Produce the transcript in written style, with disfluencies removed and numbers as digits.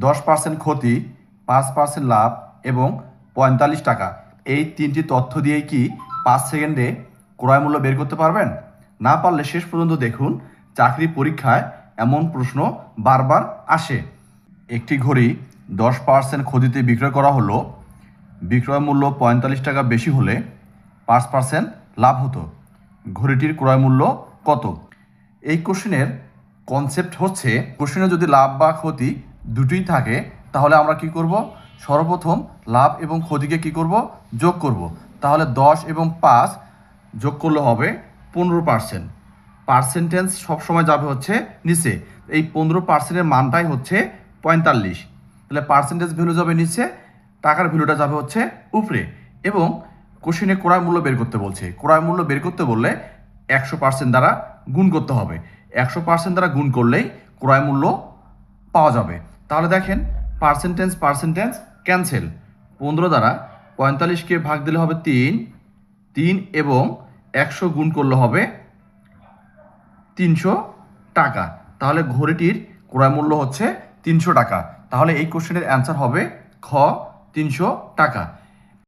10% ক্ষতি, 5% লাভ এবং 45 টাকা, এই তিনটি তথ্য দিয়েই কি 5 সেকেন্ডে ক্রয় মূল্য বের করতে পারবেন? না পারলে শেষ পর্যন্ত দেখুন, চাকরি পরীক্ষায় এমন প্রশ্ন বারবার আসে। একটি ঘড়ি 10% ক্ষতিতে বিক্রয় করা হলো, বিক্রয় মূল্য 45 টাকা বেশি হলে 5% লাভ হতো, ঘড়িটির ক্রয় মূল্য কত? এই কোশ্চেনের কনসেপ্ট হচ্ছে, কোশ্চেনে যদি লাভ বা ক্ষতি দুটোই থাকে তাহলে আমরা কি করব? সর্বপ্রথম লাভ এবং ক্ষতিকে কি করব? যোগ করব। তাহলে 10 এবং 5 যোগ করলে হবে 15%। পার্সেন্টেজ সবসময় যাবে হচ্ছে নিচে, এই 15%-এর মানটাই হচ্ছে 45। তাহলে পার্সেন্টেজ ভ্যালু যাবে নিচে, টাকার ভ্যালুটা যাবে হচ্ছে উপরে। এবং কোশ্চেনে ক্রয় মূল্য বের করতে বলছে, ক্রয় মূল্য বের করতে বললে 100% দ্বারা গুণ করতে হবে। 100% দ্বারা গুণ করলেই ক্রয় মূল্য পাওয়া যাবে। তাহলে দেখেন, পার্সেন্টেজ ক্যান্সেল। 15 দ্বারা 45কে ভাগ দিলে হবে 3 এবং 100 গুণ করলে হবে 300 টাকা। তাহলে ঘড়িটির ক্রয় মূল্য হচ্ছে 300 টাকা। তাহলে এই কোশ্চেনের অ্যান্সার হবে খ, 300 টাকা।